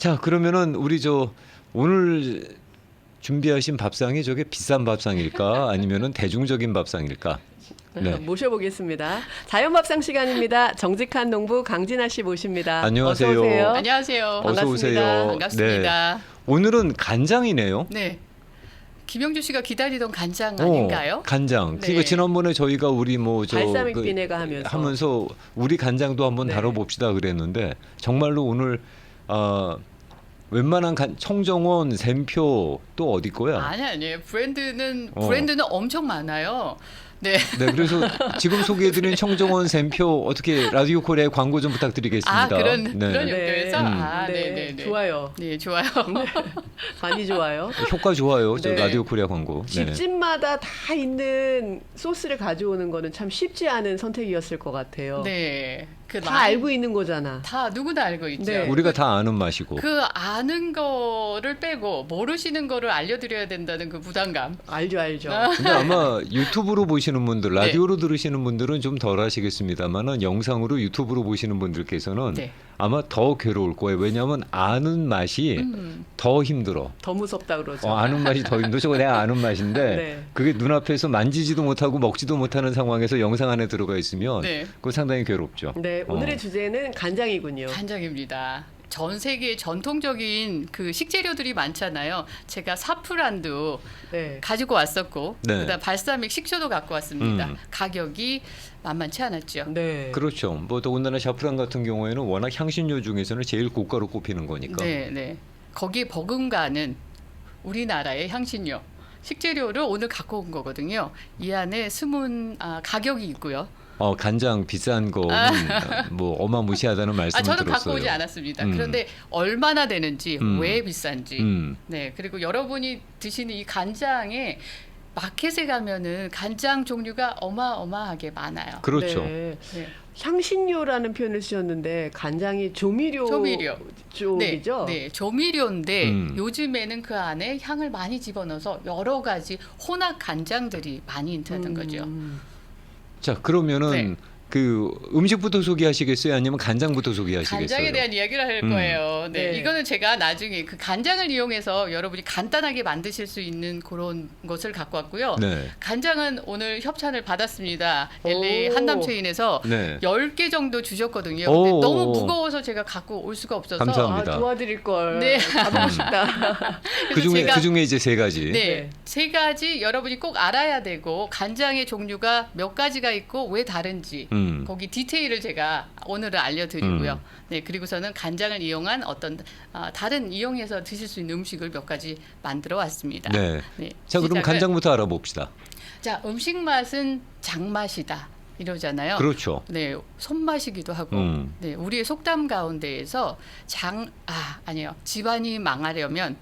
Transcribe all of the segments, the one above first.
자, 그러면은 우리 오늘 준비하신 밥상이 저게 비싼 밥상일까 아니면은 대중적인 밥상일까? 네. 모셔보겠습니다. 자연밥상 시간입니다. 정직한 농부 강진아 씨 모십니다. 안녕하세요. 어서 오세요. 안녕하세요. 어서 반갑습니다. 오세요. 반갑습니다. 네. 오늘은 간장이네요. 네. 김영주 씨가 기다리던 간장 아닌가요? 간장. 네. 그러니까 지난번에 저희가 우리 발사믹 비네가 하면서 우리 간장도 한번 네. 다뤄봅시다 그랬는데 정말로 오늘 웬만한 청정원, 샘표 또 어디 거야? 아니에요. 브랜드는 엄청 많아요. 네. 네, 그래서 지금 소개해드린 청정원, 샘표 어떻게 라디오 코리아에 광고 좀 부탁드리겠습니다. 그런 네. 용도에서 네. 좋아요. 네, 좋아요. 많이 좋아요. 효과 좋아요. 저 네. 라디오 코리아 광고. 네. 집집마다 다 있는 소스를 가져오는 거는 참 쉽지 않은 선택이었을 것 같아요. 네. 다 알고 있는 거잖아. 다 누구나 알고 있죠. 네. 우리가 다 아는 맛이고. 그 아는 거를 빼고 모르시는 거를 알려드려야 된다는 그 부담감. 알죠. 근데 아마 유튜브로 보시는 분들, 네. 라디오로 들으시는 분들은 좀 덜 하시겠습니다만은 영상으로 유튜브로 보시는 분들께서는 네. 아마 더 괴로울 거예요. 왜냐하면 아는 맛이 더 힘들어. 더 무섭다 그러죠. 아는 맛이 더 힘들어. 저거 내가 아는 맛인데 네. 그게 눈앞에서 만지지도 못하고 먹지도 못하는 상황에서 영상 안에 들어가 있으면 네. 그거 상당히 괴롭죠. 네, 오늘의 주제는 간장이군요. 간장입니다. 전 세계에 전통적인 그 식재료들이 많잖아요. 제가 사프란도 네. 가지고 왔었고, 네. 그다음 발사믹 식초도 갖고 왔습니다. 가격이 만만치 않았죠. 네. 그렇죠. 뭐 더군다나 샤프란 같은 경우에는 워낙 향신료 중에서는 제일 고가로 꼽히는 거니까. 네. 거기에 버금가는 우리나라의 향신료 식재료를 오늘 갖고 온 거거든요. 이 안에 숨은 가격이 있고요. 간장 비싼 거는 뭐 어마무시하다는 말씀을 저는 들었어요. 갖고 오지 않았습니다. 그런데 얼마나 되는지, 왜 비싼지, 네, 그리고 여러분이 드시는 이 간장에 마켓에 가면은 간장 종류가 어마어마하게 많아요. 그렇죠. 네. 네. 향신료라는 표현을 쓰셨는데 간장이 조미료 쪽이죠? 네, 조미료인데 요즘에는 그 안에 향을 많이 집어넣어서 여러 가지 혼합 간장들이 많이 있다는 거죠. 자, 그러면은 네. 그 음식부터 소개하시겠어요? 아니면 간장부터 소개하시겠어요? 간장에 대한 이야기를 할 거예요. 네, 네. 이거는 제가 나중에 그 간장을 이용해서 여러분이 간단하게 만드실 수 있는 그런 것을 갖고 왔고요. 네. 간장은 오늘 협찬을 받았습니다. LA 오. 한남체인에서 네. 10개 정도 주셨거든요. 오. 근데 너무 무거워서 제가 갖고 올 수가 없어서 감사합니다. 도와드릴 걸. 네. 가보고 싶다. 그중에 이제 세 가지. 네, 세 가지 여러분이 꼭 알아야 되고 간장의 종류가 몇 가지가 있고 왜 다른지 거기 디테일을 제가 오늘은 알려드리고요. 네, 그리고서는 간장을 이용한 어떤 다른 이용해서 드실 수 있는 음식을 몇 가지 만들어 왔습니다. 네. 네, 자, 그럼 시작을- 간장부터 알아봅시다. 자, 음식 맛은 장맛이다 이러잖아요. 그렇죠. 네, 손맛이기도 하고, 네, 우리의 속담 가운데에서 아니에요. 집안이 망하려면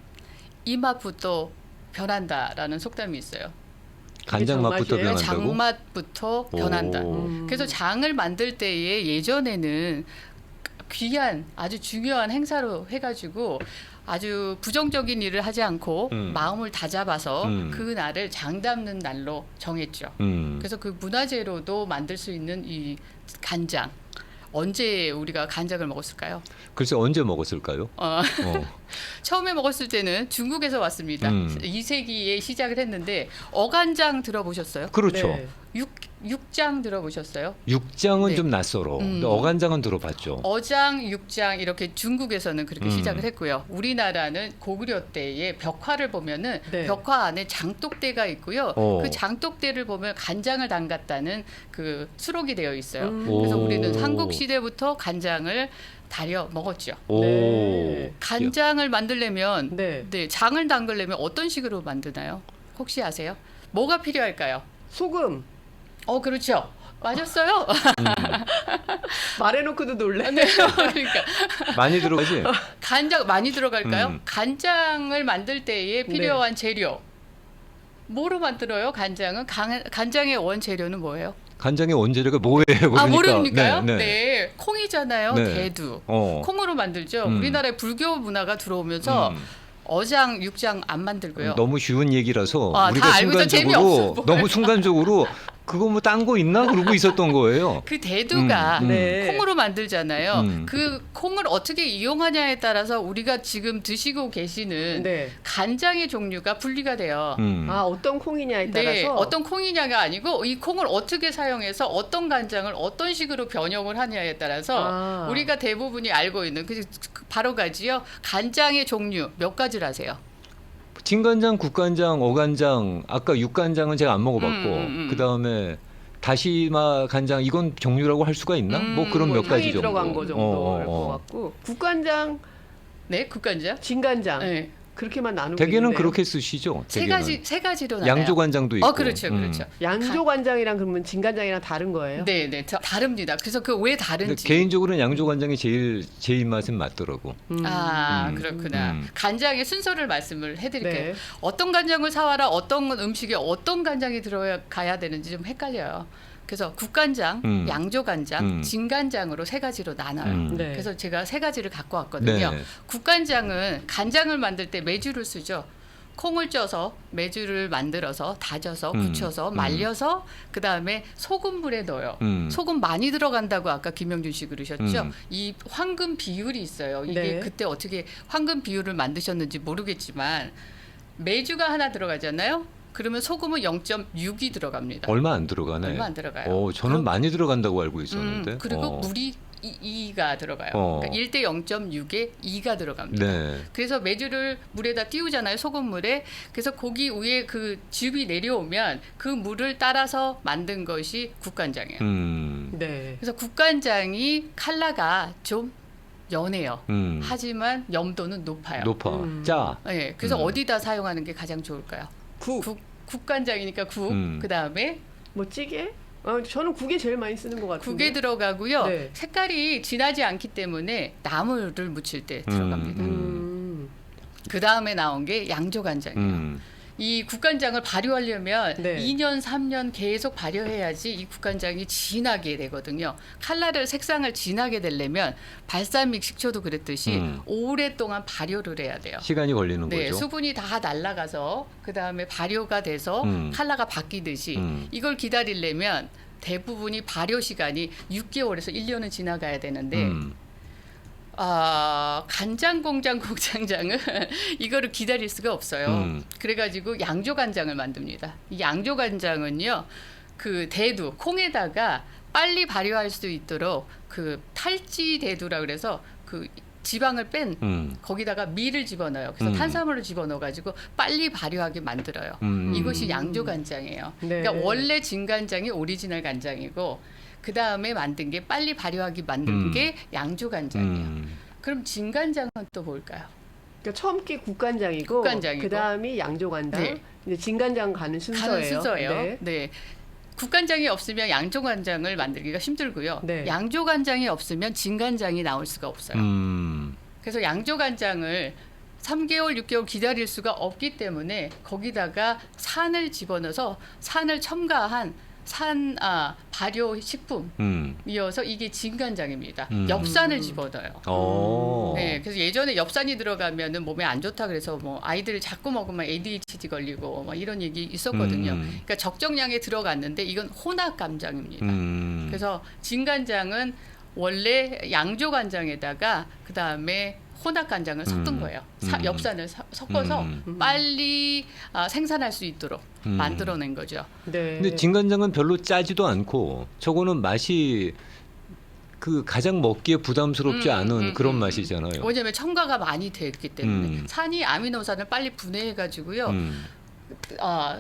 이 맛부터 변한다라는 속담이 있어요. 간장 맛부터 장맛이에요? 변한다고? 장맛부터 변한다. 오. 그래서 장을 만들 때에 예전에는 귀한 아주 중요한 행사로 해가지고 아주 부정적인 일을 하지 않고 마음을 다잡아서 그 날을 장 담는 날로 정했죠. 그래서 그 문화재로도 만들 수 있는 이 간장. 언제 우리가 간장을 먹었을까요? 글쎄 언제 먹었을까요? 처음에 먹었을 때는 중국에서 왔습니다. 2세기에 시작을 했는데 어간장 들어보셨어요? 그렇죠. 네. 육장 들어보셨어요? 육장은 네. 좀 낯설어. 근데 어간장은 들어봤죠. 어장, 육장 이렇게 중국에서는 그렇게 시작을 했고요. 우리나라는 고구려 때의 벽화를 보면은 네. 벽화 안에 장독대가 있고요. 그 장독대를 보면 간장을 담갔다는 그 수록이 되어 있어요. 그래서 오. 우리는 삼국 시대부터 간장을 달여 먹었죠. 오. 네. 간장을 만들려면 네. 장을 담그려면 어떤 식으로 만드나요? 혹시 아세요? 뭐가 필요할까요? 소금. 그렇죠. 맞았어요. 말해놓고도 놀래. 네, 그러니까 많이 들어가지? 간장 많이 들어갈까요? 간장을 만들 때에 필요한 재료 뭐로 만들어요? 간장은 간장의 원재료는 뭐예요? 간장의 원재료가 뭐예요? 그러니까. 모르니까요? 네. 네, 콩이잖아요. 네. 대두. 어. 콩으로 만들죠. 우리나라에 불교 문화가 들어오면서 어장, 육장 안 만들고요. 너무 쉬운 얘기라서 다 우리가 알고 있어. 재미없어. 너무 순간적으로 그거 뭐 딴 거 있나 그러고 있었던 거예요. 그 대두가 네. 콩으로 만들잖아요. 그 콩을 어떻게 이용하냐에 따라서 우리가 지금 드시고 계시는 네. 간장의 종류가 분리가 돼요. 아, 어떤 콩이냐에 따라서 네, 어떤 콩이냐가 아니고 이 콩을 어떻게 사용해서 어떤 간장을 어떤 식으로 변형을 하냐에 따라서 우리가 대부분이 알고 있는 바로 가지요. 간장의 종류 몇 가지를 아세요? 진간장, 국간장, 어간장, 아까 육간장은 제가 안 먹어봤고 그 다음에 다시마 간장 이건 종류라고 할 수가 있나? 뭐 그런 몇 가지 향이 정도. 들어간 거 정도일 것 같고 국간장, 네, 국간장. 진간장 네. 그렇게만 나누고 대개는 있는데요. 그렇게 쓰시죠. 세 가지로 나눠요. 양조간장도 있고. 그렇죠, 그렇죠. 양조간장이랑 그러면 진간장이랑 다른 거예요? 네, 네, 다릅니다. 그래서 그 왜 근데 다른지. 개인적으로는 양조간장이 제 입맛엔 맞더라고. 그렇구나. 간장의 순서를 말씀을 해드릴게요. 네. 어떤 간장을 사와라, 어떤 음식에 어떤 간장이 들어가야 되는지 좀 헷갈려요. 그래서 국간장, 양조간장, 진간장으로 세 가지로 나눠요. 네. 그래서 제가 세 가지를 갖고 왔거든요. 네. 국간장은 간장을 만들 때 메주를 쓰죠. 콩을 쪄서 메주를 만들어서 다져서 굳혀서 말려서 그다음에 소금물에 넣어요. 소금 많이 들어간다고 아까 김영준 씨 그러셨죠. 이 황금 비율이 있어요. 이게 네. 그때 어떻게 황금 비율을 만드셨는지 모르겠지만 메주가 하나 들어가잖아요. 그러면 소금은 0.6이 들어갑니다. 얼마 안 들어가네. 얼마 안 들어가요. 저는 많이 들어간다고 알고 있었는데. 그리고 물이 2가 들어가요. 그러니까 1대 0.6에 2가 들어갑니다. 네. 그래서 메주를 물에다 띄우잖아요. 소금물에. 그래서 고기 위에 그 즙이 내려오면 그 물을 따라서 만든 것이 국간장이에요. 네. 그래서 국간장이 칼라가 좀 연해요. 하지만 염도는 높아요. 높아. 짜. 네, 그래서 어디다 사용하는 게 가장 좋을까요? 국간장이니까 국. 그다음에 뭐 찌개? 저는 국에 제일 많이 쓰는 것 같은데. 국에 들어가고요. 네. 색깔이 진하지 않기 때문에 나물을 무칠 때 들어갑니다. 그 다음에 나온 게 양조간장이에요. 이 국간장을 발효하려면 네. 2년, 3년 계속 발효해야지 이 국간장이 진하게 되거든요. 칼라를 색상을 진하게 되려면 발사믹 식초도 그랬듯이 오랫동안 발효를 해야 돼요. 시간이 걸리는 네, 거죠. 수분이 다 날아가서 그 다음에 발효가 돼서 칼라가 바뀌듯이 이걸 기다리려면 대부분이 발효 시간이 6개월에서 1년은 지나가야 되는데 간장 공장장은 이거를 기다릴 수가 없어요. 그래가지고 양조간장을 만듭니다. 이 양조간장은요, 그 대두 콩에다가 빨리 발효할 수 있도록 그 탈지 대두라 그래서 그 지방을 뺀 거기다가 밀을 집어넣어요. 그래서 탄수화물을 집어넣어가지고 빨리 발효하게 만들어요. 이것이 양조간장이에요. 네. 그러니까 원래 진간장이 오리지널 간장이고 그 다음에 만든 게 빨리 발효하게 만든 게 양조간장이에요. 그럼 진간장은 또 뭘까요? 그러니까 처음 게 국간장이고, 그 다음이 양조간장, 네. 이제 진간장 가는 순서예요. 네. 네. 국간장이 없으면 양조간장을 만들기가 힘들고요. 네. 양조간장이 없으면 진간장이 나올 수가 없어요. 그래서 양조간장을 3개월, 6개월 기다릴 수가 없기 때문에 거기다가 산을 집어넣어서 산을 첨가한 발효 식품이어서 이게 진간장입니다. 엽산을 집어넣어요. 네, 그래서 예전에 엽산이 들어가면은 몸에 안 좋다 그래서 뭐 아이들 자꾸 먹으면 ADHD 걸리고 뭐 이런 얘기 있었거든요. 그러니까 적정량에 들어갔는데 이건 혼합 감장입니다. 그래서 진간장은 원래 양조간장에다가 그 다음에 혼합간장을 섞은 거예요. 엽산을 섞어서 빨리 생산할 수 있도록 만들어낸 거죠. 네. 근데 진간장은 별로 짜지도 않고 저거는 맛이 그 가장 먹기에 부담스럽지 않은 그런 맛이잖아요. 왜냐하면 첨가가 많이 됐기 때문에 산이 아미노산을 빨리 분해해가지고요.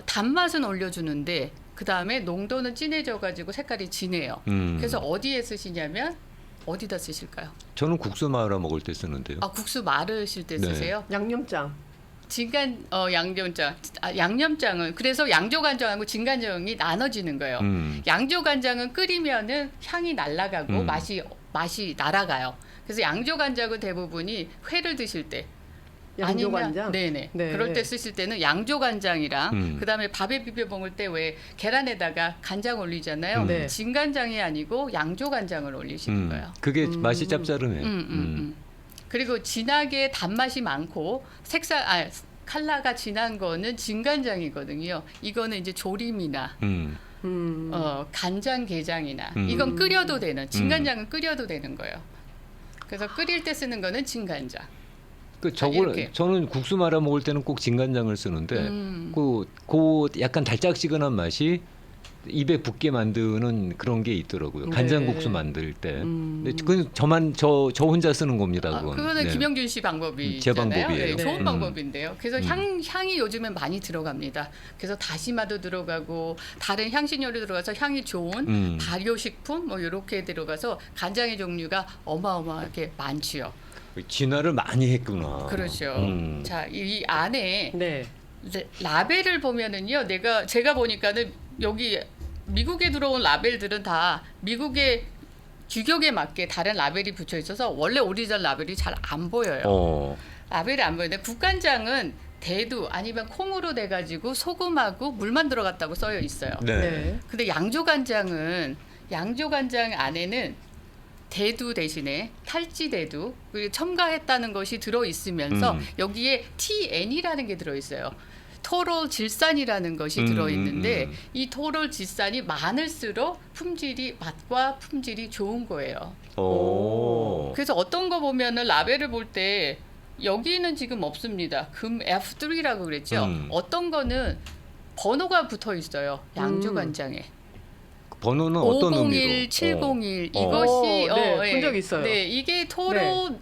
단맛은 올려주는데 그 다음에 농도는 진해져가지고 색깔이 진해요. 그래서 어디에 쓰시냐면 어디다 쓰실까요? 저는 국수 말아 먹을 때 쓰는데요. 국수 마르실 때 쓰세요? 양념장. 양념장은 그래서 양조간장하고 진간장이 나눠지는 거예요. 양조간장은 끓이면은 향이 날아가고 맛이 날아가요. 그래서 양조간장은 대부분이 회를 드실 때 양조간장? 네네. 네. 그럴 때 쓰실 때는 양조간장이랑 그다음에 밥에 비벼 먹을 때 왜 계란에다가 간장 올리잖아요. 네. 진간장이 아니고 양조간장을 올리시는 거예요. 그게 맛이 짭짤하네. 그리고 진하게 단맛이 많고 컬러가 진한 거는 진간장이거든요. 이거는 이제 조림이나 간장게장이나 이건 끓여도 되는 진간장은 끓여도 되는 거예요. 그래서 끓일 때 쓰는 거는 진간장. 저는 국수 말아 먹을 때는 꼭 진간장을 쓰는데 그 약간 달짝지근한 맛이 입에 붙게 만드는 그런 게 있더라고요. 간장국수 만들 때. 근데 그건 저 혼자 쓰는 겁니다. 그거는 네. 김영준 씨 방법이잖아요. 제 방법이에요. 네, 좋은 방법인데요. 그래서 향이 요즘엔 많이 들어갑니다. 그래서 다시마도 들어가고 다른 향신료로 들어가서 향이 좋은 발효식품 뭐 이렇게 들어가서 간장의 종류가 어마어마하게 많지요. 진화를 많이 했구나. 그렇죠. 자, 이 안에 네. 라벨을 보면은요, 제가 보니까는 여기 미국에 들어온 라벨들은 다 미국의 규격에 맞게 다른 라벨이 붙여 있어서 원래 오리지널 라벨이 잘 안 보여요. 라벨이 안 보이는데 국간장은 대두 아니면 콩으로 돼가지고 소금하고 물만 들어갔다고 써여 있어요. 네. 근데 양조간장 안에는 대두 대신에 탈지대두 그리고 첨가했다는 것이 들어 있으면서 여기에 TN이라는 게 들어 있어요. 토롤 질산이라는 것이 들어 있는데 이 토롤 질산이 많을수록 맛과 품질이 좋은 거예요. 그래서 어떤 거 보면은 라벨을 볼 때 여기는 지금 없습니다. 금 F3라고 그랬죠. 어떤 거는 번호가 붙어 있어요. 양조간장에. 번호는 어떤 501, 의미로? 701 이것이 본 적 있어요. 네, 이게 토로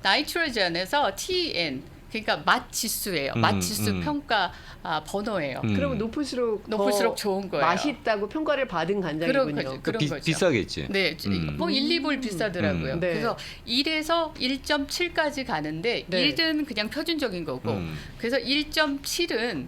나이트로젠에서 TN 그러니까 맛 지수예요. 맛 지수 평가 번호예요. 그러면 높을수록 좋은 거예요. 맛있다고 평가를 받은 간장이군요. 그런 거죠. 비싸겠지. 네, 뭐 1, 2불 비싸더라고요. 네. 그래서 1에서 1.7까지 가는데 네. 1은 그냥 표준적인 거고 그래서 1.7은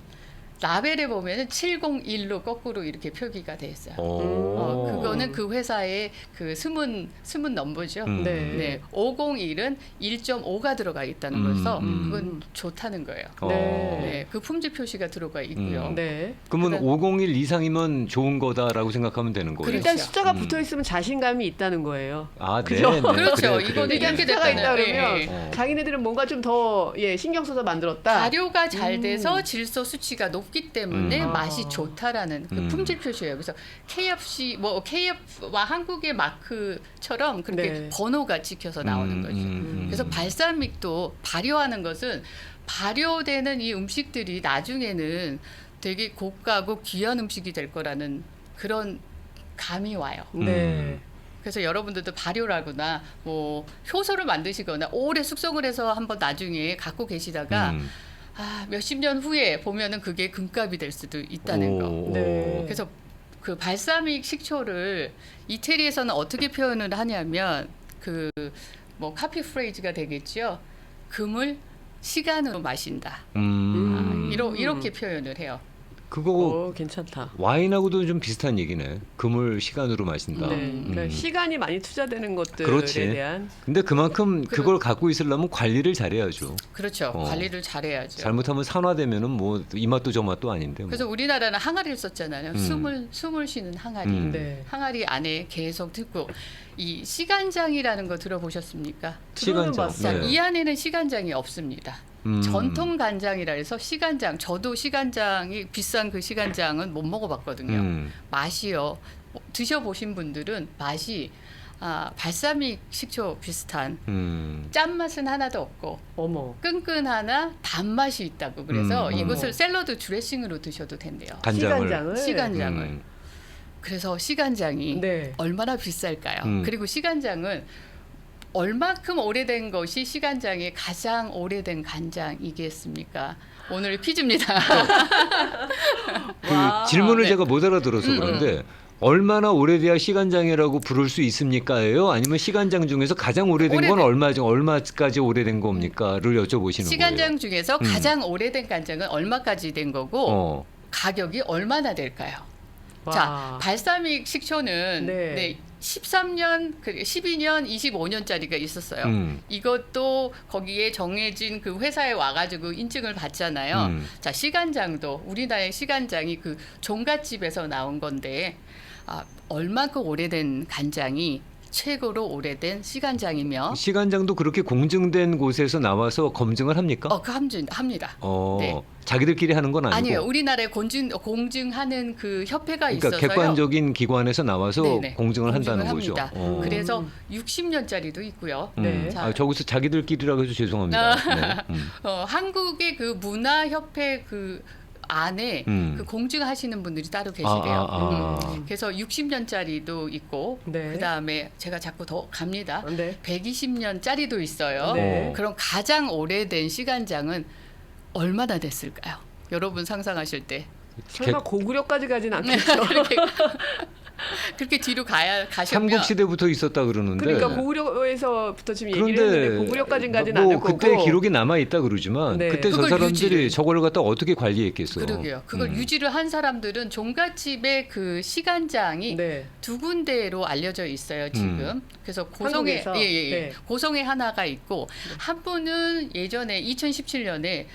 라벨에 보면은 701로 거꾸로 이렇게 표기가 돼 있어요. 그거는 그 회사의 그 숨은 넘버죠. 네. 501은 1.5가 들어가 있다는 거여서 그건 좋다는 거예요. 네. 그 품질 표시가 들어가 있고요. 네. 그러면 501 이상이면 좋은 거다라고 생각하면 되는 거예요. 일단 그렇죠. 숫자가 붙어 있으면 자신감이 있다는 거예요. 아, 그죠? 네. 그렇죠. 그래, 이거는 일단 이렇게 숫자가 있다 됐다는 그러면 네. 자기네들은 뭔가 좀 더 신경 써서 만들었다. 발효가 잘 돼서 질소 수치가 높기 때문에 맛이 좋다라는 그 품질 표시예요. 그래서 KF와 한국의 마크처럼 그렇게 네. 번호가 찍혀서 나오는 거죠. 그래서 발사믹도 발효하는 것은 발효되는 이 음식들이 나중에는 되게 고가고 귀한 음식이 될 거라는 그런 감이 와요. 네. 그래서 여러분들도 발효라거나 뭐 효소를 만드시거나 오래 숙성을 해서 한번 나중에 갖고 계시다가 몇십 년 후에 보면은 그게 금값이 될 수도 있다는 거. 네. 그래서 그 발사믹 식초를 이태리에서는 어떻게 표현을 하냐면 그 뭐 카피 프레이즈가 되겠죠. 금을 시간으로 마신다. 이렇게 표현을 해요. 그거 괜찮다. 와인하고도 좀 비슷한 얘기네. 금을 시간으로 마신다. 네. 그러니까 시간이 많이 투자되는 것들에 그렇지. 대한. 근데 그만큼 그걸 갖고 있으려면 관리를 잘해야죠. 그렇죠. 관리를 잘해야죠. 잘못하면 산화되면은 뭐 이 맛도 저 맛도 아닌데. 뭐. 그래서 우리나라는 항아리를 썼잖아요. 숨을 쉬는 항아리. 네. 항아리 안에 계속 듣고 이 시간장이라는 거 들어보셨습니까? 들어는 시간장. 봤어요. 네. 이 안에는 시간장이 없습니다. 전통 간장이라 해서 시간장, 저도 시간장이 비싼 그 시간장은 못 먹어봤거든요. 맛이요. 드셔보신 분들은 맛이 발사믹 식초 비슷한 짠맛은 하나도 없고 어머. 끈끈하나 단맛이 있다고 그래서 이것을 샐러드 드레싱으로 드셔도 된대요. 간장을. 시간장을. 그래서 시간장이 네. 얼마나 비쌀까요? 그리고 시간장은 얼마큼 오래된 것이 시간장의 가장 오래된 간장이겠습니까? 오늘 퀴즈입니다. 그 질문을 네. 제가 못 알아들어서 그런데 얼마나 오래돼야 시간장이라고 부를 수 있습니까요? 아니면 시간장 중에서 가장 오래된 건 얼마까지 오래된 겁니까?를 여쭤보시는 시간장 거예요. 중에서 가장 오래된 간장은 얼마까지 된 거고 가격이 얼마나 될까요? 와. 자, 발사믹 식초는 네. 13년, 12년, 25년짜리가 있었어요. 이것도 거기에 정해진 그 회사에 와가지고 인증을 받잖아요. 자, 시간장도 우리나라의 시간장이 그 종갓집에서 나온 건데 얼마큼 오래된 간장이 최고로 오래된 시간장이며 시간장도 그렇게 공증된 곳에서 나와서 검증을 합니까? 합니다. 네. 자기들끼리 하는 건 아니고. 아니에요. 우리나라에 공증하는 그 협회가 그러니까 있어서요. 객관적인 기관에서 나와서 네네. 공증을 한다는 합니다. 거죠. 그래서 60년짜리도 있고요. 네. 자, 저기서 자기들끼리라고 해서 죄송합니다. 네. 한국의 그 문화협회 그 안에 그 공증하시는 분들이 따로 계시대요. 그래서 60년짜리도 있고 네. 그다음에 제가 자꾸 더 갑니다. 네. 120년짜리도 있어요. 네. 그럼 가장 오래된 시간장은 얼마나 됐을까요? 여러분 상상하실 때. 설마 고구려까지 가진 않겠죠? 그렇게 뒤로 가시면 삼국시대부터 있었다 그러는데. 그러니까 고구려에서부터 지금 얘기를 그런데 했는데 고구려까지는 가진 뭐 않을 거고. 그때 기록이 남아 있다 그러지만 네. 그때 저 그걸 사람들이 유지를. 저걸 갖다 어떻게 관리했겠어. 그러게요. 그걸 유지를 한 사람들은 종갓집의 그 시간장이 네. 두 군데로 알려져 있어요 지금. 그래서 고성에 한국에서? 네. 고성에 하나가 있고 한 분은 예전에 2017년에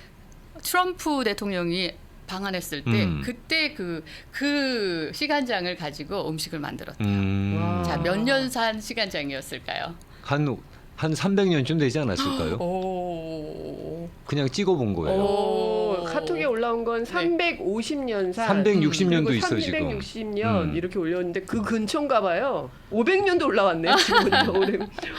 트럼프 대통령이 방한했을 때 그때 그 시간장을 가지고 음식을 만들었다. 와. 자, 몇 년 산 시간장이었을까요? 한 300년쯤 되지 않았을까요? 오. 그냥 찍어본 거예요. 오, 카톡에 올라온 건 350년산. 360년도 있어 지금. 360년 이렇게 올렸는데 그 근처인가 봐요. 500년도 올라왔네 지금.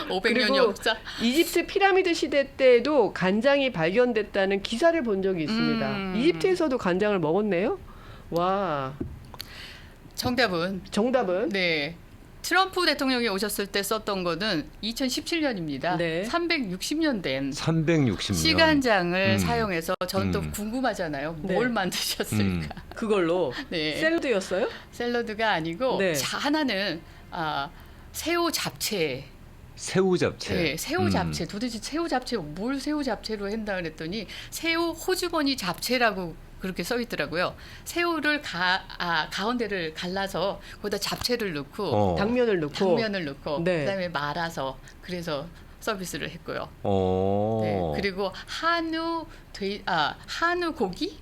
500년 역사. 이집트 피라미드 시대 때도 간장이 발견됐다는 기사를 본 적이 있습니다. 이집트에서도 간장을 먹었네요. 와. 정답은 네. 트럼프 대통령이 오셨을 때 썼던 거는 2017년입니다. 네. 360년 된 360년. 시간장을 사용해서 저는 또 궁금하잖아요. 네. 뭘 만드셨을까? 그걸로 네. 샐러드였어요? 샐러드가 아니고 네. 하나는 새우 잡채. 새우 잡채. 네, 새우 잡채. 도대체 새우 잡채 뭘 새우 잡채로 한다 그랬더니 새우 호주머니 잡채라고 그렇게 써 있더라고요. 새우를 가운데를 갈라서 거기다 잡채를 넣고 당면을 넣고 네. 그다음에 말아서 그래서 서비스를 했고요. 네. 그리고 한우 고기,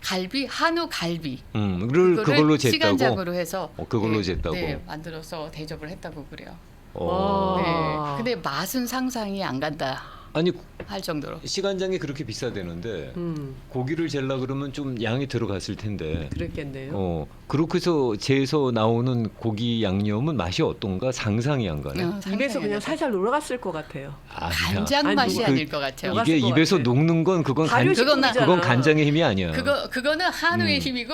갈비, 한우 갈비. 그걸로 쟀다고. 시간장으로 해서 그걸로 쟀다고. 네, 만들어서 대접을 했다고 그래요. 와. 네. 근데 맛은 상상이 안 간다. 아니 할 정도로. 시간장이 그렇게 비싸대는데 고기를 젤라 그러면 좀 양이 들어갔을 텐데. 그랬겠네요. 그렇게 해서 재서 나오는 고기 양념은 맛이 어떤가 상상이 안 가네. 입에서 그냥 살살 놀아갔을 것 같아요. 간장 맛이 아닐 것 같아요. 이게 입에서 녹는 건 그건 간장의 힘이 아니야. 그거는 한우의 힘이고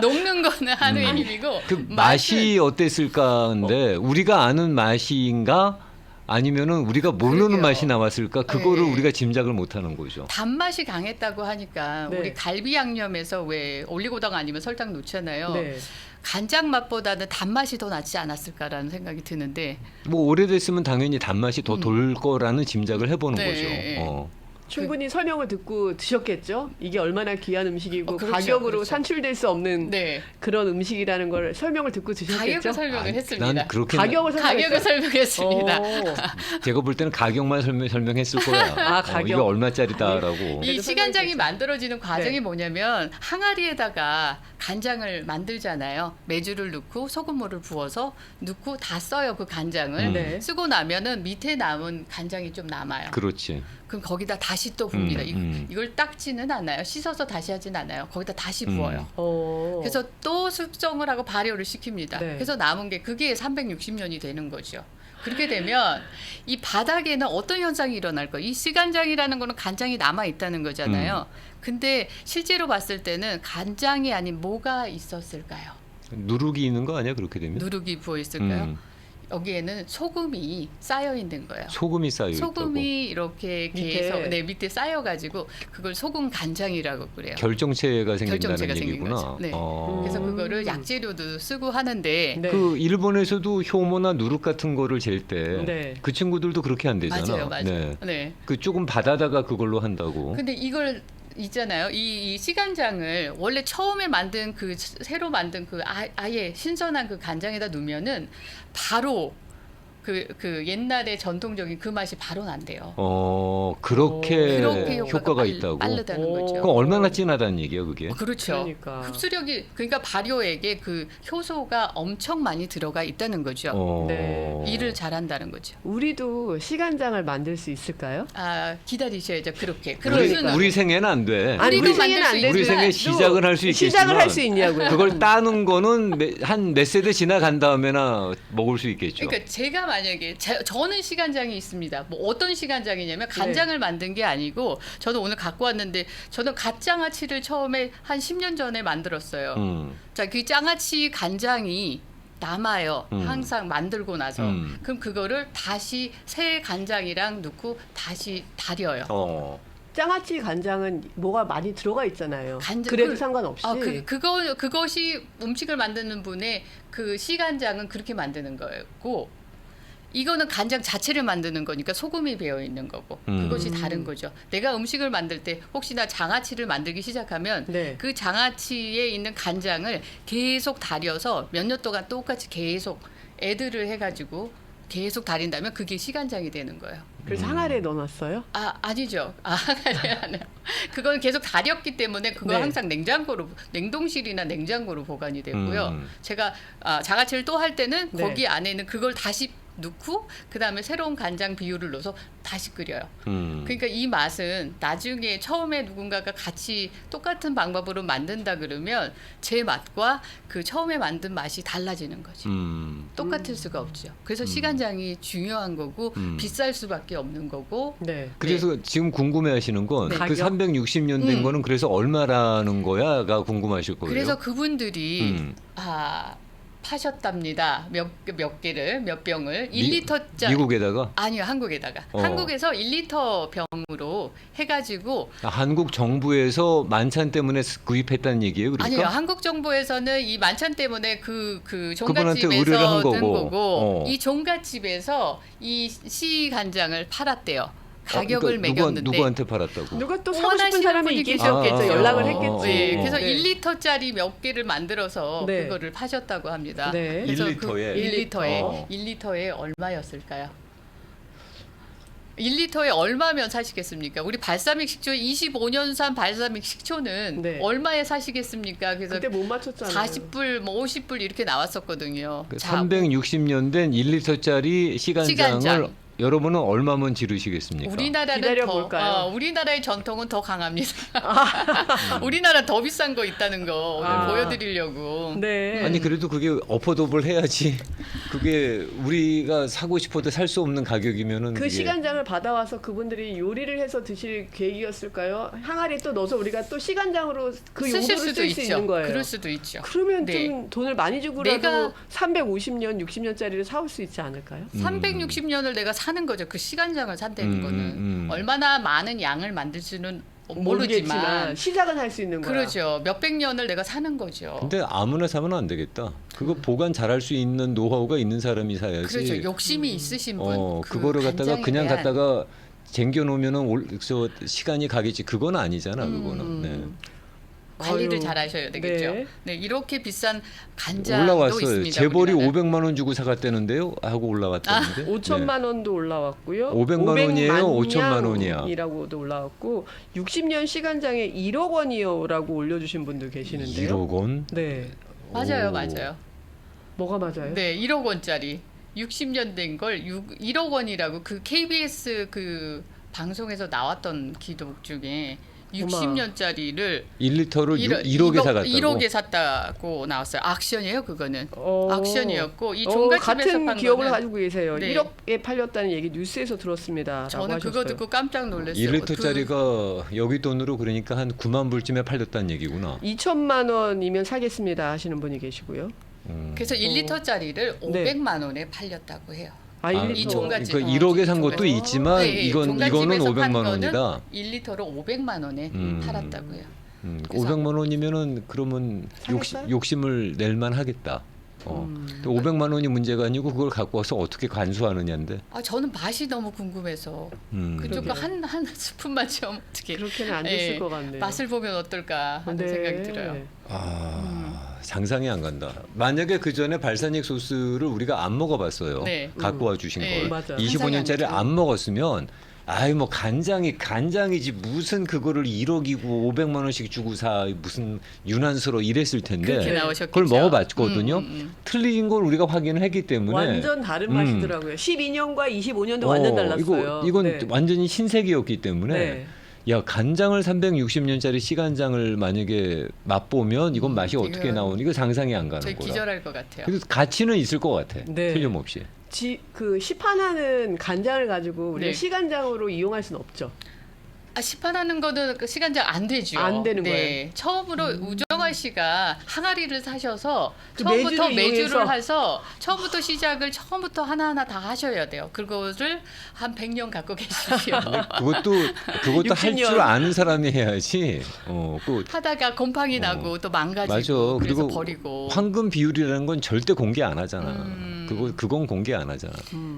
녹는 거는 한우의 힘이고. 그 맛이 어땠을까인데 우리가 아는 맛인가? 아니면은 우리가 모르는 맛이 나왔을까? 그거를 우리가 짐작을 못하는 거죠. 단맛이 강했다고 하니까 네. 우리 갈비 양념에서 왜 올리고당 아니면 설탕 넣잖아요. 네. 간장 맛보다는 단맛이 더 낫지 않았을까라는 생각이 드는데. 뭐 오래됐으면 당연히 단맛이 더 돌 거라는 짐작을 해보는 네. 거죠. 충분히 설명을 듣고 드셨겠죠? 이게 얼마나 귀한 음식이고 그렇죠, 가격으로 그렇죠. 산출될 수 없는 네. 그런 음식이라는 걸 설명을 듣고 드셨겠죠? 가격을 설명을 했습니다. 난 그렇게 가격을 설명했습니다. 제가 볼 때는 가격만 설명했을 거야. 가격. 이게 얼마짜리다라고. 이 시간장이 만들어지는 과정이 네. 뭐냐면 항아리에다가 간장을 만들잖아요. 메주를 넣고 소금물을 부어서 넣고 다 써요. 그 간장을. 네. 쓰고 나면은 밑에 남은 간장이 좀 남아요. 그렇지. 그럼 거기다 다시 또 붓니다. 이걸 닦지는 않아요. 씻어서 다시 하진 않아요. 거기다 다시 부어요. 그래서 또 숙성을 하고 발효를 시킵니다. 네. 그래서 남은 게 그게 360년이 되는 거죠. 그렇게 되면 이 바닥에는 어떤 현상이 일어날 거예요? 이 시간장이라는 거는 간장이 남아 있다는 거잖아요. 근데 실제로 봤을 때는 간장이 아닌 뭐가 있었을까요? 누룩이 있는 거 아니야? 그렇게 되면? 누룩이 부어 있을까요? 여기에는 소금이 쌓여 있는 거예요. 소금이 쌓여 있다고. 소금이 이렇게 계속 밑에 쌓여 가지고 그걸 소금 간장이라고 그래요. 결정체가 생긴다는 결정체가 생긴 얘기구나. 거죠. 네. 그래서 그거를 약재료도 쓰고 하는데 네. 그 일본에서도 효모나 누룩 같은 거를 잴 때 그 친구들도 그렇게 한대잖아. 맞아요. 네. 그 조금 받아다가 그걸로 한다고. 근데 이걸 있잖아요. 이 시간장을 원래 처음에 만든 새로 만든 아예 신선한 그 간장에다 넣으면은 바로 그 옛날에 전통적인 그 맛이 바로 난대요. 그렇게 그렇게 효과가 있다고. 빠르다는 거죠. 그럼 얼마나 진하다는 얘기예요, 그게? 그렇죠. 그러니까. 흡수력이 그러니까 발효액에 그 효소가 엄청 많이 들어가 있다는 거죠. 네. 일을 잘한다는 거죠. 우리도 시간장을 만들 수 있을까요? 아 기다리셔야죠. 그렇게. 그러니까. 우리 생애는 안 돼. 아니, 우리도 우리 생에는 안 만들 수 되지만 우리 생애 시작은 할 수 있겠지만 시작을 할 수 있냐고요. 그걸 따는 거는 한 몇 세대 지나간 다음에나 먹을 수 있겠죠. 그러니까 제가 만약에 저는 시간장이 있습니다. 뭐 어떤 시간장이냐면 간장을 만든 게 아니고 저는 오늘 갖고 왔는데 저는 갓장아찌를 처음에 한 10년 전에 만들었어요. 자, 그 장아찌 간장이 남아요. 항상 만들고 나서. 그럼 그거를 다시 새 간장이랑 넣고 다시 달여요. 장아찌 간장은 뭐가 많이 들어가 있잖아요. 간장, 그래도 상관없이. 그것이 음식을 만드는 분의 그 시간장은 그렇게 만드는 거고 이거는 간장 자체를 만드는 거니까 소금이 배어 있는 거고 그것이 다른 거죠. 내가 음식을 만들 때 혹시나 장아찌를 만들기 시작하면 네. 그 장아찌에 있는 간장을 계속 달여서 몇 년 동안 똑같이 계속 애들을 해가지고 계속 달인다면 그게 시간장이 되는 거예요. 그래서 항아리에 넣어놨어요? 아니죠. 항아리에 안 해요. 그건 계속 달였기 때문에 그거 네. 항상 냉동실이나 냉장고로 보관이 되고요. 제가 장아찌를 또 할 때는 네. 거기 안에는 그걸 다시 넣고 그다음에 새로운 간장 비율을 넣어서 다시 끓여요. 그러니까 이 맛은 나중에 처음에 누군가가 같이 똑같은 방법으로 만든다 그러면 제 맛과 그 처음에 만든 맛이 달라지는 거지. 똑같을 수가 없죠. 그래서 시간장이 중요한 거고 비쌀 수밖에 없는 거고. 네. 그래서 지금 궁금해하시는 건 네. 그 360년 된 거는 그래서 얼마라는 거야가 궁금하실 거예요. 그래서 그분들이 파셨답니다. 몇 병을 1리터짜리 미국에다가 아니요 한국에다가 한국에서 1리터 병으로 해가지고 한국 정부에서 만찬 때문에 구입했다는 얘기예요, 그러니까? 아니요 한국 정부에서는 이 만찬 때문에 그 그분한테 의뢰를 종갓집에서 한 든 거고. 거고 이 종갓집에서 이 시간장을 팔았대요. 가격을 그러니까 매겼는데 누구한테 팔았다고? 누가 또 사고 원하시는 싶은 사람이 분이 있겠죠. 계셨겠죠. 연락을 했겠지. 네, 그래서 네. 1리터짜리 몇 개를 만들어서 네. 그거를 파셨다고 합니다. 네. 그래서 1리터에? 1리터에 얼마였을까요? 1리터에 얼마면 사시겠습니까? 우리 발사믹 식초 25년산 발사믹 식초는 네. 얼마에 사시겠습니까? 그래서 그때 못 맞췄잖아요. 40불, 뭐 50불 이렇게 나왔었거든요. 그 자, 360년 된 1리터짜리 시간장을 시간장. 여러분은 얼마면 지르시겠습니까? 우리나라는 기다려볼까요? 우리나라의 전통은 더 강합니다. 우리나라 더 비싼 거 있다는 거 오늘 보여드리려고. 네. 아니 그래도 그게 어퍼더블 해야지. 그게 우리가 사고 싶어도 살 수 없는 가격이면은 그 그게 시간장을 받아와서 그분들이 요리를 해서 드실 계획이었을까요? 항아리에 또 넣어서 우리가 또 시간장으로 그 쓰실 용도를 수도 쓸 수 있죠. 있는 거예요. 그럴 수도 있죠. 그러면 네. 좀 돈을 많이 주고라도 내가 350년, 60년짜리를 사올 수 있지 않을까요? 360년을 내가 사는 거죠. 그 시간장을 산다는 거는 얼마나 많은 양을 만들 수는 모르지만 시작은 할 수 있는 거야. 그렇죠. 몇백 년을 내가 사는 거죠. 근데 아무나 사면 안 되겠다. 그거 보관 잘할 수 있는 노하우가 있는 사람이 사야지. 그렇죠. 욕심이 있으신 분. 그거를 갖다가 그냥 갖다가 쟁겨 놓으면은 시간이 가겠지. 그건 아니잖아. 그거는. 네. 관리를 아유, 잘 하셔야 되겠죠. 네. 네, 이렇게 비싼 간장도 올라왔어요. 있습니다. 재벌이 우리나라는. 500만 원 주고 사갔다는데요. 하고 올라왔다는데. 5천만 원도 올라왔고요. 500만 원이에요? 5천만 원이야? 이라고도 올라왔고 60년 시간장에 1억 원이요라고 올려주신 분들 계시는데요. 1억 원? 네. 맞아요, 오. 맞아요. 뭐가 맞아요? 네, 1억 원짜리 60년 된 걸 1억 원이라고 그 KBS 그 방송에서 나왔던 기록 중에 60년짜리를 1리터를 1억에 사갔다고? 1억에 샀다고 나왔어요. 액션이에요, 그거는. 액션이었고 이 종갓집에서 같은 판 기억을 거는 가지고 계세요. 네. 1억에 팔렸다는 얘기 뉴스에서 들었습니다. 저는 그거 듣고 깜짝 놀랐어요. 1리터짜리가 여기 돈으로 그러니까 한 9만 불쯤에 팔렸다는 얘기구나. 2천만 원이면 사겠습니다 하시는 분이 계시고요. 그래서 1리터짜리를 500만 원에 팔렸다고 해요. 아, 1리터. 이 종갓집. 그 1억에 산 것도 종갓집. 있지만 네, 이거는 종갓집에서 판 500만 거는 원이다. 1리터로 500만 원에 팔았다고요. 그래서 500만 원이면은 그러면 사겠어요? 욕심을 낼만 하겠다. 또 500만 원이 문제가 아니고 그걸 갖고 와서 어떻게 간수하느냐인데. 저는 맛이 너무 궁금해서 그쪽 한 스푼만 좀 어떻게 그렇게는 안 됐을 것 같네요. 맛을 보면 어떨까 하는 생각이 들어요. 상상이 안 간다. 만약에 그 전에 발사믹 소스를 우리가 안 먹어봤어요. 네. 갖고 와 주신 네, 걸. 맞아요. 25년짜리 상상이 안 먹었으면 아이 뭐 간장이지 무슨 그거를 1억이고 500만 원씩 주고 사 무슨 유난스러워 이랬을 그렇게 텐데 나오셨겠죠. 그걸 먹어봤거든요. 틀린 걸 우리가 확인을 했기 때문에 완전 다른 맛이더라고요. 12년과 25년도 완전 달랐어요. 이건 네. 완전히 신세계였기 때문에 네. 야 간장을 360년짜리 시간장을 만약에 맛보면 이건 맛이 어떻게 이건 나오니 이거 상상이 안 가는 저희 거라. 기절할 것 같아요. 그래서 가치는 있을 것 같아. 네. 틀림없이. 그 시판하는 간장을 가지고 우리가 네. 시간장으로 이용할 수는 없죠. 시판하는 거는 그 시간장 안 되죠. 안 되는 네. 거예요. 처음으로 우정아 씨가 항아리를 사셔서 그 처음부터 매주를 매주를 이용해서. 해서 처음부터 시작을 처음부터 하나하나 다 하셔야 돼요. 그거를 한 100년 갖고 계시죠. 그것도 할 60년. 줄 아는 사람이 해야지. 하다가 곰팡이 나고 또 망가지고 맞아. 그래서 그리고 버리고. 황금 비율이라는 건 절대 공개 안 하잖아. 그건 공개 안 하잖아.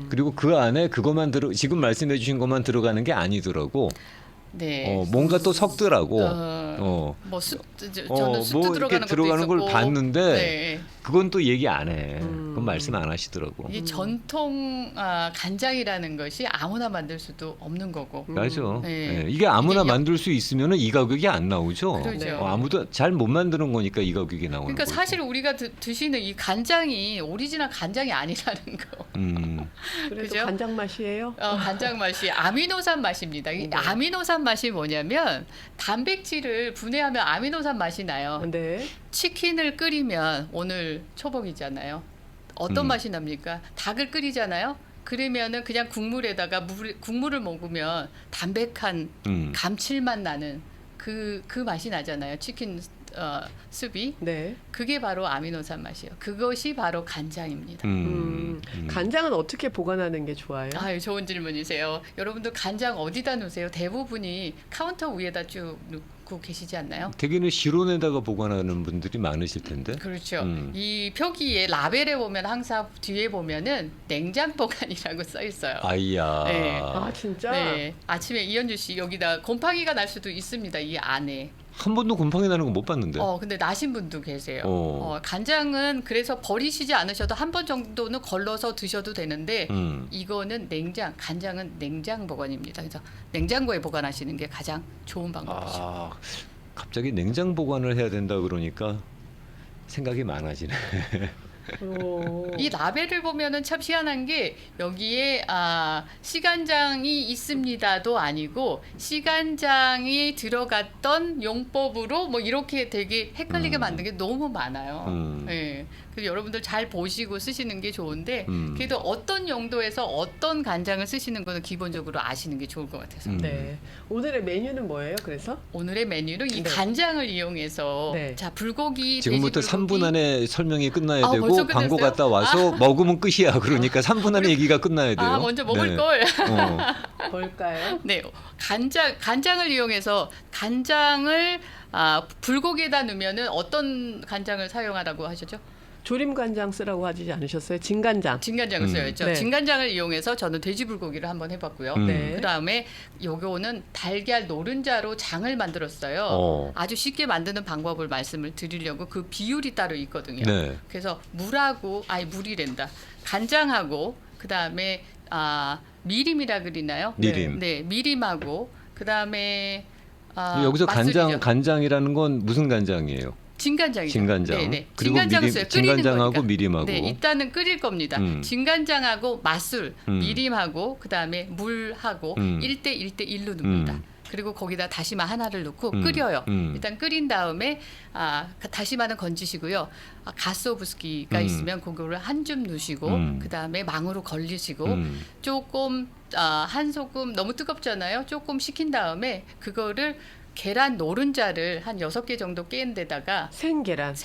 그리고 그 안에 그것만 지금 말씀해 주신 것만 들어가는 게 아니더라고. 네. 뭔가 또 섞더라고. 저는 숯도 뭐 들어가는 이렇게 것도 들어가는 걸 있었고. 봤는데 네. 그건 또 얘기 안 해. 그건 말씀 안 하시더라고. 이 전통 간장이라는 것이 아무나 만들 수도 없는 거고. 맞아. 네. 네. 이게 아무나 이게 만들 수 있으면은 이 가격이 안 나오죠. 그렇죠. 아무도 잘 못 만드는 거니까 이 가격이 나오는 그러니까 거죠. 사실 우리가 드시는 이 간장이 오리지널 간장이 아니라는 거. 그래도 그죠? 간장 맛이에요. 간장 맛이 아미노산 맛입니다. 이 네. 아미노산 맛이 뭐냐면 단백질을 분해하면 아미노산 맛이 나요. 네. 치킨을 끓이면 오늘 초복이잖아요. 어떤 맛이 납니까? 닭을 끓이잖아요. 그러면은 그냥 국물에다가 국물을 먹으면 담백한 감칠맛 나는 그 맛이 나잖아요. 치킨 습이. 네. 그게 바로 아미노산 맛이에요. 그것이 바로 간장입니다. 간장은 어떻게 보관하는 게 좋아요? 아유, 좋은 질문이세요. 여러분들 간장 어디다 놓으세요? 대부분이 카운터 위에다 쭉 놓고 계시지 않나요? 대개는 실온에다가 보관하는 분들이 많으실 텐데. 그렇죠. 이 표기에 라벨에 보면 항상 뒤에 보면은 냉장 보관이라고 써 있어요. 아이야. 네. 아 진짜? 네. 아침에 이현주 씨 여기다 곰팡이가 날 수도 있습니다. 이 안에. 한 번도 곰팡이 나는 거 못 봤는데. 근데 나신 분도 계세요. 어. 간장은 그래서 버리시지 않으셔도 한 번 정도는 걸러서 드셔도 되는데 이거는 간장은 냉장 보관입니다. 그래서 냉장고에 보관하시는 게 가장 좋은 방법이죠. 갑자기 냉장 보관을 해야 된다 그러니까 생각이 많아지네. 이 라벨을 보면은 참 희한한 게 여기에 시간장이 있습니다도 아니고 시간장이 들어갔던 용법으로 뭐 이렇게 되게 헷갈리게 만든 게 너무 많아요. 네. 그래서 여러분들 잘 보시고 쓰시는 게 좋은데 그래도 어떤 용도에서 어떤 간장을 쓰시는 거는 기본적으로 아시는 게 좋을 것 같아서. 네. 오늘의 메뉴는 뭐예요? 그래서 오늘의 메뉴는 이 네. 간장을 이용해서 네. 자 불고기 지금부터 돼지 불고기. 3분 안에 설명이 끝나야 되고 벌써 광고 끝났어요? 갔다 와서 먹으면 끝이야. 그러니까 3분 안에 얘기가 끝나야 돼요. 먼저 먹을 네. 걸. 뭘까요? 네, 간장을 이용해서 간장을 불고기에다 넣으면은 어떤 간장을 사용하라고 하셨죠? 조림 간장 쓰라고 하지 않으셨어요? 진간장. 진간장을 써야죠. 네. 진간장을 이용해서 저는 돼지 불고기를 한번 해봤고요. 네. 그다음에 요거는 달걀 노른자로 장을 만들었어요. 아주 쉽게 만드는 방법을 말씀을 드리려고 그 비율이 따로 있거든요. 네. 그래서 물이란다. 간장하고 그다음에 미림이라 그리나요? 미림. 네, 미림하고 그다음에 여기서 맛술이죠. 간장이라는 건 무슨 간장이에요? 진간장이죠. 진간장. 네네. 그리고 진간장을 써요. 끓이는 진간장하고 거니까. 미림하고. 네, 일단은 끓일 겁니다. 진간장하고 맛술, 미림하고 그다음에 물하고 1대1대1로 넣습니다. 그리고 거기다 다시마 하나를 넣고 끓여요. 일단 끓인 다음에 다시마는 건지시고요. 가스오브스키가 있으면 그거를 한 줌 넣으시고 그다음에 망으로 걸리시고 조금 한 소금 너무 뜨겁잖아요. 조금 식힌 다음에 그거를 계란 노른자를 한 6개 정도 깬 데다가 생계란.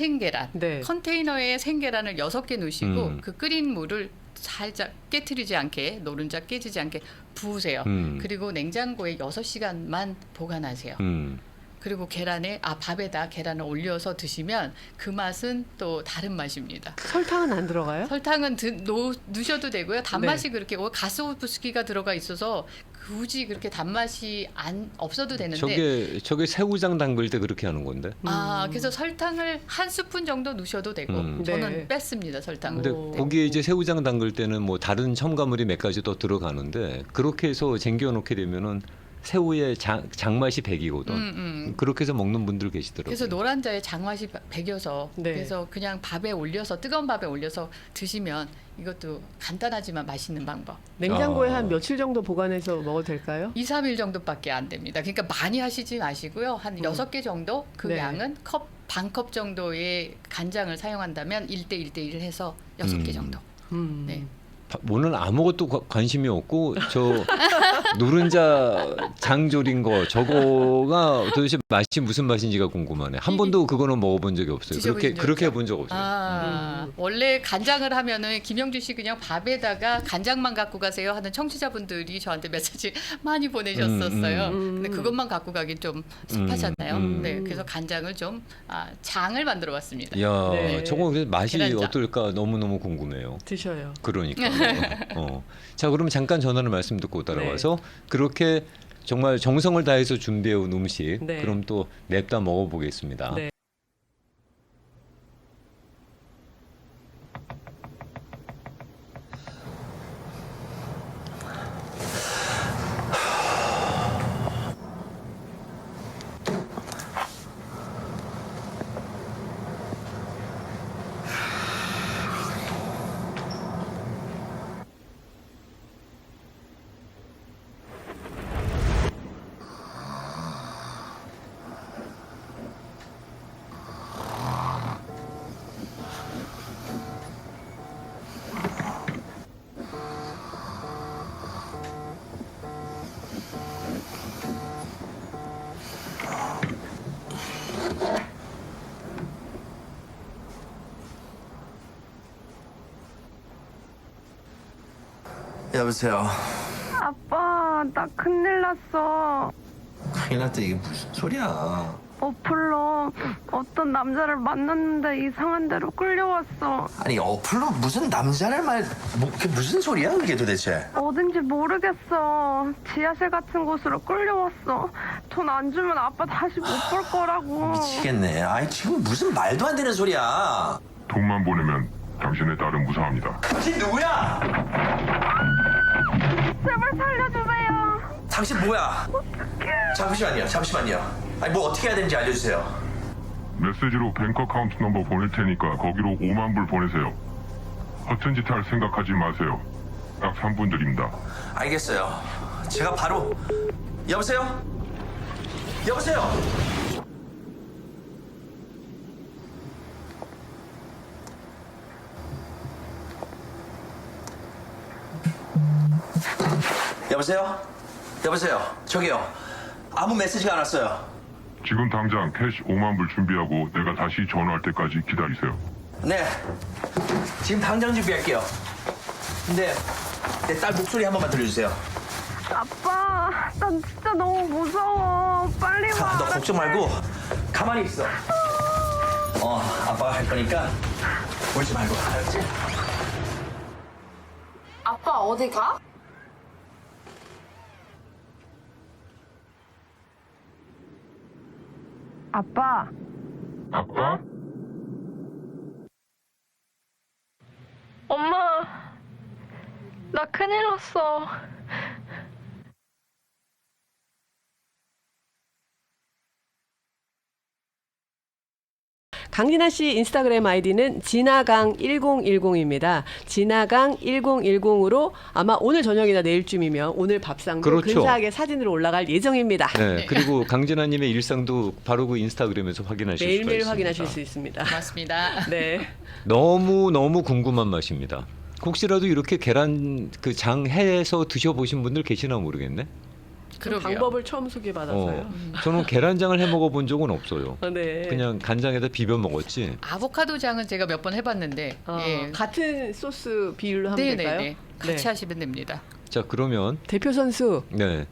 네. 컨테이너에 생계란을 6개 넣으시고 그 끓인 물을 살짝 깨트리지 않게 노른자 깨지지 않게 부으세요. 그리고 냉장고에 6시간만 보관하세요. 그리고 밥에다 계란을 올려서 드시면 그 맛은 또 다른 맛입니다. 설탕은 안 들어가요? 설탕은 넣으셔도 되고요. 단맛이 그렇게 가스오브스키가 들어가 있어서 굳이 그렇게 단맛이 없어도 되는데 저게 새우장 담글 때 그렇게 하는 건데. 그래서 설탕을 한 스푼 정도 넣으셔도 되고 저는 네. 뺐습니다 설탕을. 근데 거기에 이제 새우장 담글 때는 뭐 다른 첨가물이 몇 가지 더 들어가는데 그렇게 해서 쟁겨 놓게 되면은 새우의 장맛이 배기거든. 그렇게 해서 먹는 분들 계시더라고요. 그래서 노란자에 장맛이 배겨서 네. 그래서 그냥 밥에 올려서 뜨거운 밥에 올려서 드시면 이것도 간단하지만 맛있는 방법. 냉장고에 아. 한 며칠 정도 보관해서 먹어도 될까요? 2, 3일 정도밖에 안 됩니다. 그러니까 많이 하시지 마시고요. 한 6개 정도 그 네. 양은 반컵 정도의 간장을 사용한다면 1대 1대1을 해서 6개 정도. 네. 오늘 아무것도 관심이 없고 저 노른자 장 졸인 거 저거가 도대체 맛이 무슨 맛인지가 궁금하네. 한 번도 그거는 먹어본 적이 없어요. 드셔보신 그렇게 적 해본 적 없어요. 원래 간장을 하면은 김영주 씨 그냥 밥에다가 간장만 갖고 가세요 하는 청취자분들이 저한테 메시지 많이 보내셨었어요. 근데 그것만 갖고 가기 좀 섭하잖아요. 네, 그래서 간장을 좀 장을 만들어봤습니다. 야, 네. 저거 맛이 계란장. 어떨까 너무 궁금해요. 드셔요. 그러니까. 자, 그럼 잠깐 전하는 말씀 듣고 따라와서 그렇게 정말 정성을 다해서 준비해온 음식 네. 그럼 또 냅다 먹어보겠습니다. 네. 여보세요. 아빠, 나 큰일 났어. 큰일 났다. 이게 무슨 소리야? 어플로 어떤 남자를 만났는데 이상한 데로 끌려왔어. 아니 어플로 무슨 남자를 그게 무슨 소리야 그게 도대체? 어딘지 모르겠어. 지하실 같은 곳으로 끌려왔어. 돈 안 주면 아빠 다시 못 볼 거라고. 미치겠네. 아이 지금 무슨 말도 안 되는 소리야. 돈만 보내면 당신의 딸은 무사합니다. 당신 누구야? 제발 살려주세요. 당신 뭐야? 잠시만요. 아니 뭐 어떻게 해야 되는지 알려주세요. 메시지로 뱅크 어카운트 넘버 보낼 테니까 거기로 5만 불 보내세요. 허튼 짓 할 생각하지 마세요. 딱 3분 드립니다. 알겠어요. 제가 바로 여보세요? 여보세요? 저기요. 아무 메시지가 안 왔어요. 지금 당장 캐시 5만 불 준비하고 내가 다시 전화할 때까지 기다리세요. 네. 지금 당장 준비할게요. 근데 내 딸 목소리 한 번만 들려주세요. 아빠, 난 진짜 너무 무서워. 빨리 와. 너 걱정 말고 가만히 있어. 아빠가 할 거니까 울지 말고. 알았지? 아빠 어디 가? 아빠, 아빠? 엄마, 나 큰일 났어. 강진아 씨 인스타그램 아이디는 진아강1010입니다. 진아강1010으로 아마 오늘 저녁이나 내일쯤이면 오늘 밥상도 그렇죠. 근사하게 사진으로 올라갈 예정입니다. 네, 그리고 강진아님의 일상도 바로 그 인스타그램에서 확인하실 수가 매일매일 있습니다. 확인하실 수 있습니다. 고맙습니다. 네. 너무 궁금한 맛입니다. 혹시라도 이렇게 계란 그 장 해서 드셔보신 분들 계시나 모르겠네. 그 그러게요. 방법을 처음 소개받아서요. 저는 계란장을 해 먹어본 적은 없어요. 네. 그냥 간장에다 비벼 먹었지. 아보카도장은 제가 몇 번 해봤는데 예. 같은 소스 비율로 하면 될까요? 네네네. 같이 네. 하시면 됩니다. 자, 그러면 대표 선수,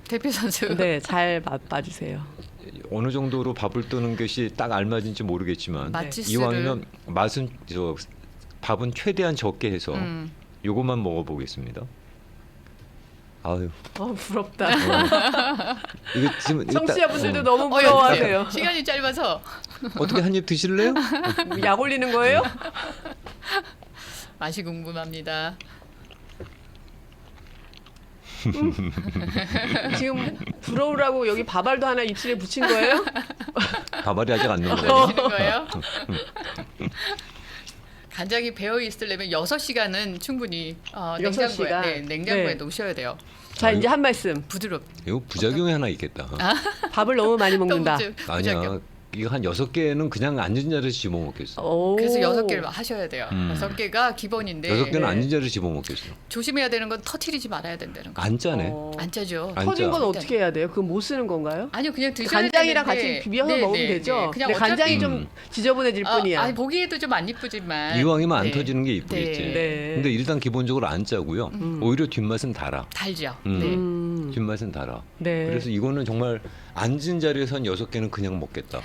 대표 선수. 네, 잘 맛봐주세요. 어느 정도로 밥을 뜨는 것이 딱 알맞은지 모르겠지만 맛지수를 이왕이면 맛은 밥은 최대한 적게 해서 요것만 먹어보겠습니다. 아유. 부럽다. 이거 지금 일단- 청취자분들도 너무 어, 부러워하세요. 시간이 짧아서 어떻게 한 입 드실래요? 약 올리는 거예요? 맛이 궁금합니다. 지금 부러우라고 여기 밥알도 하나 입술에 붙인 거예요? 밥알이 아직 안 넘어가요. 드시는 거예요? 간장이 배어 있으려면 6시간은 충분히 여섯 냉장고에 시간? 냉장고에 네. 놓으셔야 돼요. 자, 이제 한 말씀. 부드럽. 이거 부작용이 하나 있겠다. 밥을 너무 많이 먹는다. 아니야. 이거 한 6개는 그냥 앉은 자리에서 집어먹겠어. 오. 그래서 6개를 하셔야 돼요. 6개가 기본인데 6개는 네. 앉은 자리에서 집어먹겠어. 조심해야 되는 건 터트리지 말아야 된다는 거. 안 짜네. 안 짜죠. 안 터진 짜. 건 어떻게 해야 돼요? 그건 못 쓰는 건가요? 아니요, 그냥 드셔야 간장이랑 되는데. 같이 비벼서 네, 먹으면 네, 되죠. 네. 그냥 근데 간장이 어차피- 좀 지저분해질 뿐이야. 아니 보기에도 좀 안 이쁘지만 이왕이면 안 네. 터지는 게 이쁘겠지. 네. 네. 근데 일단 기본적으로 안 짜고요. 오히려 뒷맛은 달아. 달죠. 음. 뒷맛은 달아. 네. 그래서 이거는 정말 앉은 자리에서 한 6개는 그냥 먹겠다.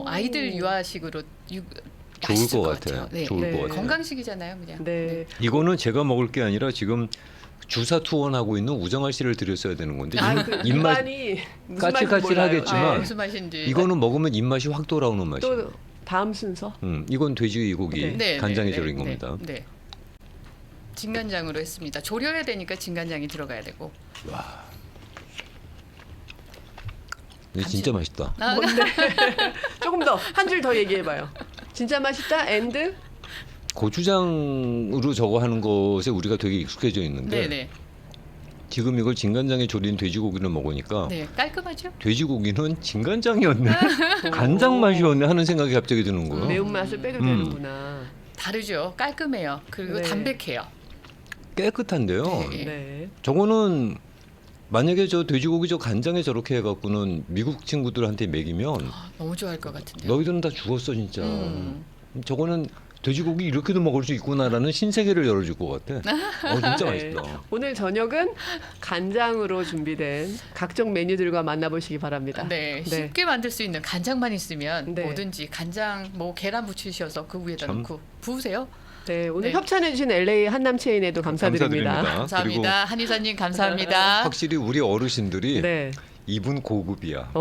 아이들 유아식으로 좋을 맛있을 것 것 같아요. 같아요. 네. 좋을 네. 것 같아요. 건강식이잖아요, 그냥. 네. 이거는 제가 먹을 게 아니라 지금 주사 투혼하고 있는 우정아 씨를 드렸어야 되는 건데 그 입맛 입안이 무슨 까칠까칠하겠지만 맛인지 몰라요. 무슨 맛인지. 이거는 먹으면 입맛이 확 돌아오는 맛이에요. 또 다음 순서. 이건 돼지고기 네, 간장에 네, 절인 네, 겁니다. 네. 진간장으로 했습니다. 졸여야 되니까 진간장이 들어가야 되고. 근데 진짜 맛있다. 조금 더 한 줄 더 얘기해봐요. 진짜 맛있다. 앤드 고추장으로 저거 하는 것에 우리가 되게 익숙해져 있는데 네네. 지금 이걸 진간장에 졸인 돼지고기를 먹으니까 네, 깔끔하죠? 돼지고기는 진간장이었네, 간장 맛이었네 하는 생각이 갑자기 드는 거예요. 매운맛을 빼도 되는구나. 다르죠. 깔끔해요. 그리고 네. 담백해요. 깨끗한데요. 네. 네. 저거는 만약에 저 돼지고기 저 간장에 저렇게 해갖고는 미국 친구들한테 먹이면 너무 좋아할 것 같은데요. 너희들은 다 죽었어 진짜. 음. 저거는 돼지고기 이렇게도 먹을 수 있구나라는 신세계를 열어줄 것 같아. 진짜 네. 맛있다. 오늘 저녁은 간장으로 준비된 각종 메뉴들과 만나보시기 바랍니다. 네, 쉽게 만들 수 있는 간장만 있으면 네. 뭐든지 간장 뭐 계란 부치셔서 그 위에다 참. 넣고 부으세요. 네, 오늘 네. 협찬해주신 LA 한남체인에도 감사드립니다. 감사합니다. 한의사님 감사합니다. 확실히 우리 어르신들이 네. 이분 고급이야.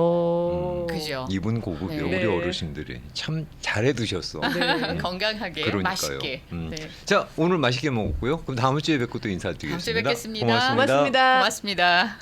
그죠. 이분 고급이야. 네. 우리 어르신들이 참 잘해 드셨어. 네. 건강하게 그러니까요. 맛있게. 네. 자, 오늘 맛있게 먹었고요. 그럼 다음 주에 뵙고 또 인사드리겠습니다. 다음 주에 뵙겠습니다. 고맙습니다. 고맙습니다. 고맙습니다.